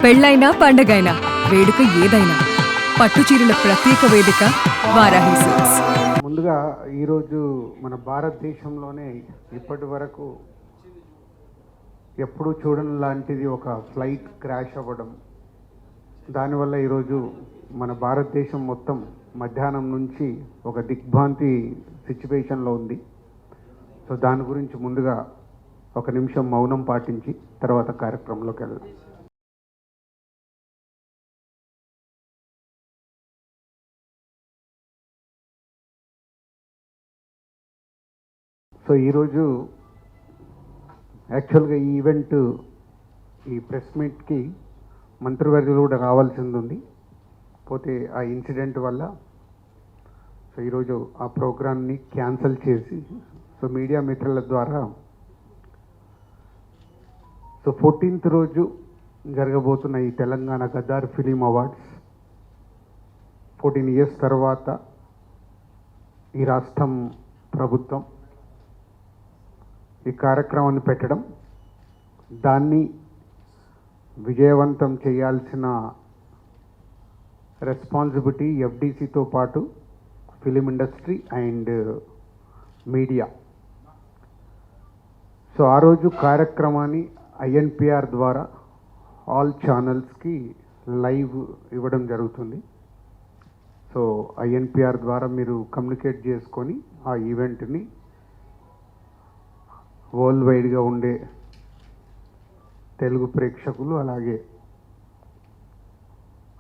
పెళ్ళైనా పండగైనా వేడుక ఏదైనా పట్టు చీరల ప్రత్యేక వేదిక వారాహి సిల్క్స్. ముందుగా ఈరోజు మన భారతదేశంలోనే ఇప్పటి వరకు ఎప్పుడూ చూడని లాంటిది ఒక ఫ్లైట్ క్రాష్ అవ్వడం, దానివల్ల ఈరోజు మన భారతదేశం మొత్తం మధ్యాహ్నం నుంచి ఒక దిగ్భ్రాంతి సిచ్యువేషన్లో ఉంది. సో దాని గురించి ముందుగా ఒక నిమిషం మౌనం పాటించి తర్వాత కార్యక్రమంలోకి వెళ్దాం. సో ఈరోజు యాక్చువల్గా ఈ ఈవెంట్, ఈ ప్రెస్ మీట్కి మంత్రివర్యులు కూడా రావాల్సింది ఉంది. పోతే ఆ ఇన్సిడెంట్ వల్ల సో ఈరోజు ఆ ప్రోగ్రామ్ని క్యాన్సిల్ చేసి సో మీడియా మిత్రుల ద్వారా సో 14th రోజు జరగబోతున్న ఈ Telangana Gaddar film awards 14 years తర్వాత ఈ రాష్ట్రం ప్రభుత్వం ఈ కార్యక్రమాన్ని పెట్టడం, దాన్ని విజయవంతం చేయాల్సిన రెస్పాన్సిబిలిటీ ఎఫ్డీసీతో పాటు film industry and media. So ఆ రోజు కార్యక్రమాన్ని ఐఎన్పిఆర్ ద్వారా ఆల్ ఛానల్స్కి లైవ్ ఇవ్వడం జరుగుతుంది. సో ఐఎన్పిఆర్ ద్వారా మీరు కమ్యూనికేట్ చేసుకొని ఆ ఈవెంట్ని వరల్డ్ వైడ్గా ఉండే తెలుగు ప్రేక్షకులు, అలాగే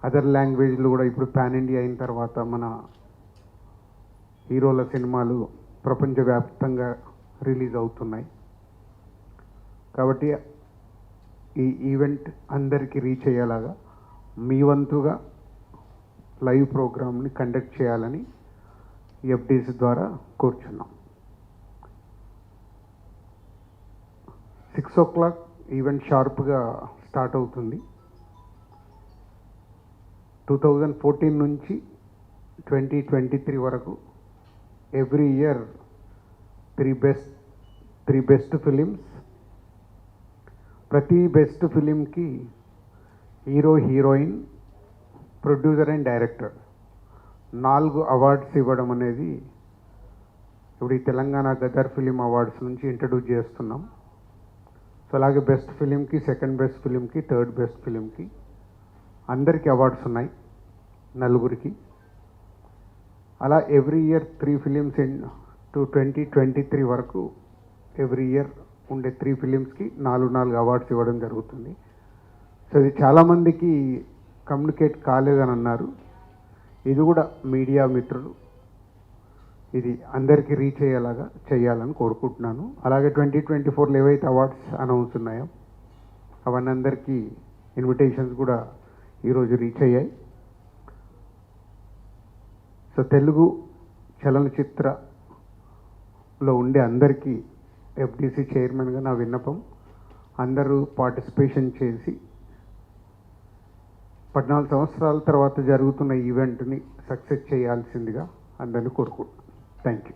అదర్ లాంగ్వేజ్లు కూడా ఇప్పుడు పాన్ ఇండియా అయిన తర్వాత మన హీరోల సినిమాలు ప్రపంచవ్యాప్తంగా రిలీజ్ అవుతున్నాయి. కాబట్టి ఈ ఈవెంట్ అందరికీ రీచ్ అయ్యేలాగా మీ వంతుగా లైవ్ ప్రోగ్రామ్ని కండక్ట్ చేయాలని ఎఫ్డీసీ ద్వారా కోరుచున్నాం. 6 o'clock ఈవెంట్ షార్ప్గా స్టార్ట్ అవుతుంది. 2014 నుంచి 2023 వరకు every year three best films, ప్రతి బెస్ట్ ఫిలింకి hero, heroine, producer and director 4 awards ఇవ్వడం అనేది ఇప్పుడు ఈ తెలంగాణ గదర్ ఫిలిం అవార్డ్స్ నుంచి ఇంట్రడ్యూస్ చేస్తున్నాం. సో అలాగే బెస్ట్ ఫిలింకి, సెకండ్ బెస్ట్ ఫిలింకి, థర్డ్ బెస్ట్ ఫిలింకి అందరికీ అవార్డ్స్ ఉన్నాయి, 4కి. అలా ఎవ్రీ ఇయర్ 3 ఫిలిమ్స్ టు 2023 వరకు ఎవ్రీ ఇయర్ ఉండే 3 ఫిలిమ్స్కి 4 అవార్డ్స్ ఇవ్వడం జరుగుతుంది. సో ఇది చాలామందికి కమ్యూనికేట్ కాలేదని అన్నారు. ఇది కూడా మీడియా మిత్రులు ఇది అందరికీ రీచ్ అయ్యేలాగా చేయాలని కోరుకుంటున్నాను. అలాగే 2024లో ఏవైతే అవార్డ్స్ అనౌన్స్ ఉన్నాయో అవన్నీ అందరికీ ఇన్విటేషన్స్ కూడా ఈరోజు రీచ్ అయ్యాయి. సో తెలుగు చలనచిత్రలో ఉండే అందరికీ ఎఫ్డీసీ చైర్మన్గా నా విన్నపం, అందరూ పార్టిసిపేషన్ చేసి 14 సంవత్సరాల తర్వాత జరుగుతున్న ఈవెంట్ని సక్సెస్ చేయాల్సిందిగా అందరినీ కోరుకుంటున్నాను. Thank you.